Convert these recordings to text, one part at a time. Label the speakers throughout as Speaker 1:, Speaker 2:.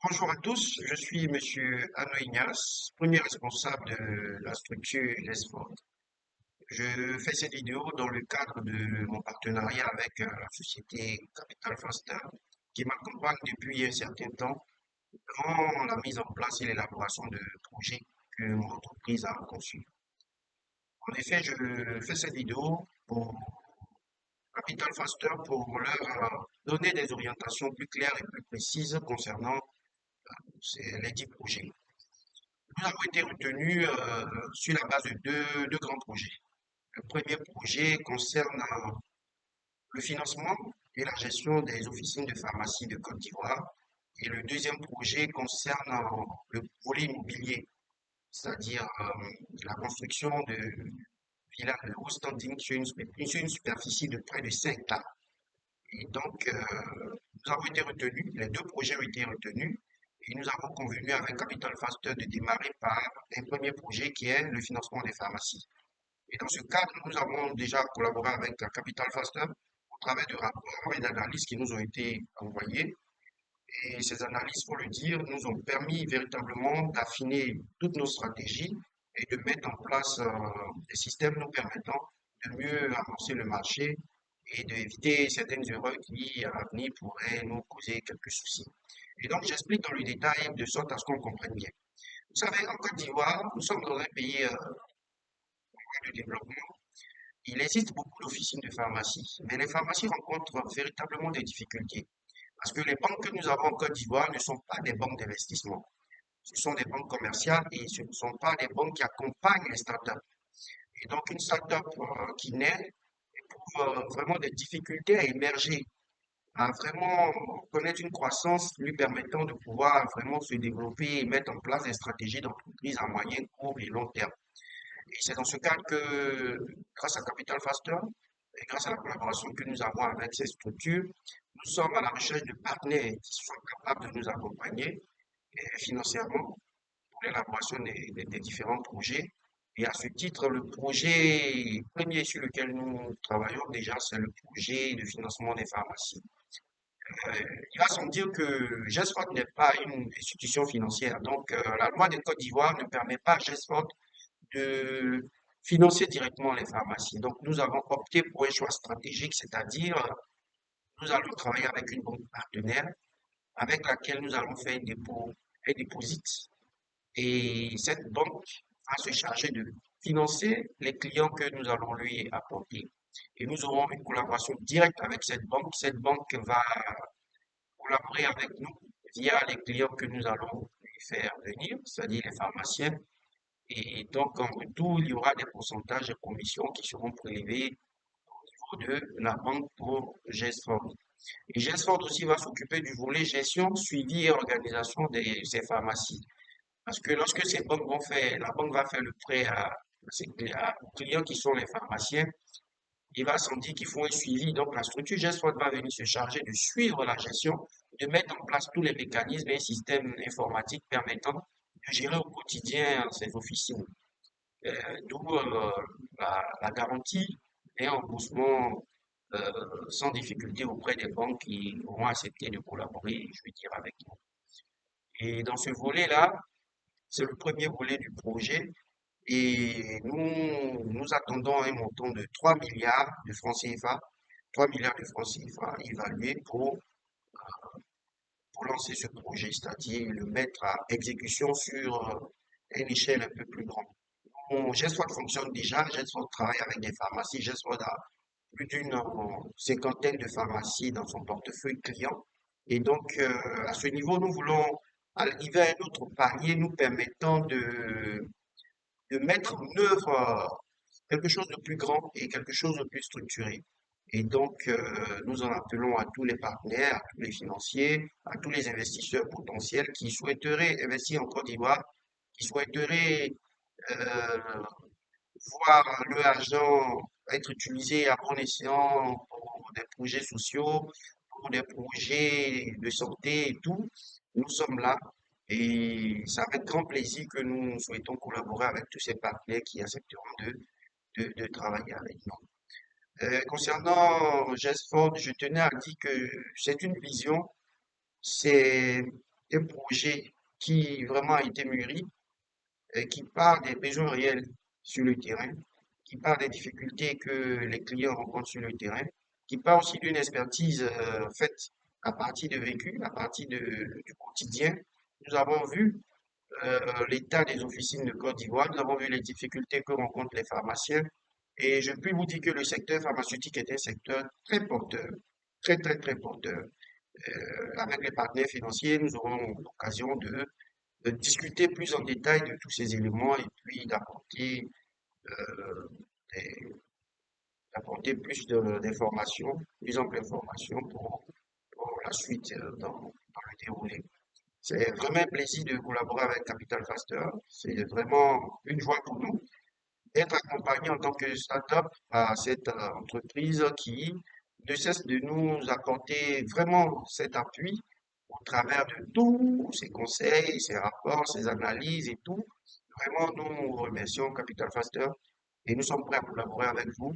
Speaker 1: Bonjour à tous, je suis Monsieur Arnaud Ignace, premier responsable de la structure GESFORD. Je fais cette vidéo dans le cadre de mon partenariat avec la société Capital Foster, qui m'accompagne depuis un certain temps dans la mise en place et l'élaboration de projets que mon entreprise a conçus. En effet, je fais cette vidéo pour Capital Foster pour leur donner des orientations plus claires et plus précises concernant les 10 projets. Nous avons été retenus sur la base de deux grands projets. Le premier projet concerne le financement et la gestion des officines de pharmacie de Côte d'Ivoire. Et le deuxième projet concerne le volet immobilier, c'est-à-dire la construction de villas de haut standing sur une superficie de près de 5 hectares. Et donc, nous avons été retenus, les deux projets ont été retenus, et nous avons convenu avec Capital Faster de démarrer par un premier projet qui est le financement des pharmacies. Et dans ce cadre, nous avons déjà collaboré avec Capital Faster au travers de rapports et d'analyses qui nous ont été envoyés. Et ces analyses, il faut le dire, nous ont permis véritablement d'affiner toutes nos stratégies et de mettre en place des systèmes nous permettant de mieux avancer le marché et d'éviter certaines erreurs qui, à l'avenir, pourraient nous causer quelques soucis. Et donc, j'explique dans le détail de sorte à ce qu'on comprenne bien. Vous savez, en Côte d'Ivoire, nous sommes dans un pays de développement. Il existe beaucoup d'officines de pharmacie, mais les pharmacies rencontrent véritablement des difficultés. Parce que les banques que nous avons en Côte d'Ivoire ne sont pas des banques d'investissement. Ce sont des banques commerciales et ce ne sont pas des banques qui accompagnent les startups. Et donc, une startup qui naît éprouve vraiment des difficultés à émerger, à vraiment connaître une croissance lui permettant de pouvoir vraiment se développer et mettre en place des stratégies d'entreprise à moyen, court et long terme. Et c'est dans ce cadre que, grâce à Capital Faster et grâce à la collaboration que nous avons avec ces structures, nous sommes à la recherche de partenaires qui sont capables de nous accompagner financièrement pour l'élaboration des différents projets. Et à ce titre, le projet premier sur lequel nous travaillons déjà, c'est le projet de financement des pharmacies. Il va sans dire que GESFOD n'est pas une institution financière. Donc, la loi de Côte d'Ivoire ne permet pas à GESFOD de financer directement les pharmacies. Donc, nous avons opté pour un choix stratégique, c'est-à-dire nous allons travailler avec une banque partenaire avec laquelle nous allons faire un déposit. Et cette banque va se charger de financer les clients que nous allons lui apporter. Et nous aurons une collaboration directe avec cette banque. Cette banque va collaborer avec nous via les clients que nous allons lui faire venir, c'est-à-dire les pharmaciens. Et donc, en retour, il y aura des pourcentages de commissions qui seront prélevés au niveau de la banque pour GESFORD. Et GESFORD aussi va s'occuper du volet gestion, suivi et organisation de ces pharmacies. Parce que lorsque ces banques vont faire, la banque va faire le prêt aux clients qui sont les pharmaciens, il va sans dire qu'il faut un suivi. Donc, la structure GESFORD va venir se charger de suivre la gestion, de mettre en place tous les mécanismes et systèmes informatiques permettant de gérer au quotidien ces officines. D'où la garantie et un remboursement sans difficulté auprès des banques qui auront accepté de collaborer, je veux dire, avec nous. Et dans ce volet-là, c'est le premier volet du projet et nous attendons un montant de 3 milliards de francs CFA, 3 milliards de francs CFA évalués pour lancer ce projet, c'est-à-dire le mettre à exécution sur une échelle un peu plus grande. Bon, GESFOD fonctionne déjà, GESFOD travaille avec des pharmacies, GESFOD a plus d'une cinquantaine de pharmacies dans son portefeuille client. Et donc, à ce niveau, nous voulons arriver à un autre palier nous permettant de mettre en œuvre quelque chose de plus grand et quelque chose de plus structuré. Et donc, nous en appelons à tous les partenaires, à tous les financiers, à tous les investisseurs potentiels qui souhaiteraient investir en Côte d'Ivoire, qui souhaiteraient euh, voir leur argent être utilisé à bon escient pour des projets sociaux, pour des projets de santé et tout. Nous sommes là et c'est avec grand plaisir que nous souhaitons collaborer avec tous ces partenaires qui accepteront de travailler avec nous. Concernant GESFORD, je tenais à dire que c'est une vision, c'est un projet qui vraiment a été mûri et qui part des besoins réels sur le terrain, qui part des difficultés que les clients rencontrent sur le terrain, qui part aussi d'une expertise faite à partir de vécu, à partir du quotidien. Nous avons vu l'état des officines de Côte d'Ivoire, nous avons vu les difficultés que rencontrent les pharmaciens et je puis vous dire que le secteur pharmaceutique est un secteur très porteur, très très très porteur. Avec les partenaires financiers, nous aurons l'occasion de discuter plus en détail de tous ces éléments et puis des- d'apporter plus d'informations, plus ample information pour la suite dans le déroulé. C'est vraiment un plaisir de collaborer avec Capital Faster. C'est vraiment une joie pour nous d'être accompagné en tant que start-up à cette entreprise qui ne cesse de nous apporter vraiment cet appui au travers de tous ces conseils, ces rapports, ces analyses et tout. Vraiment, nous remercions Capital Faster et nous sommes prêts à collaborer avec vous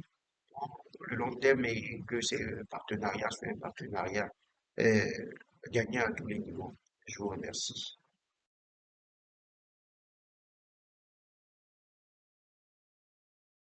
Speaker 1: pour le long terme et que ces partenariats soient un partenariat euh, gagnant à tous les niveaux. Je vous remercie.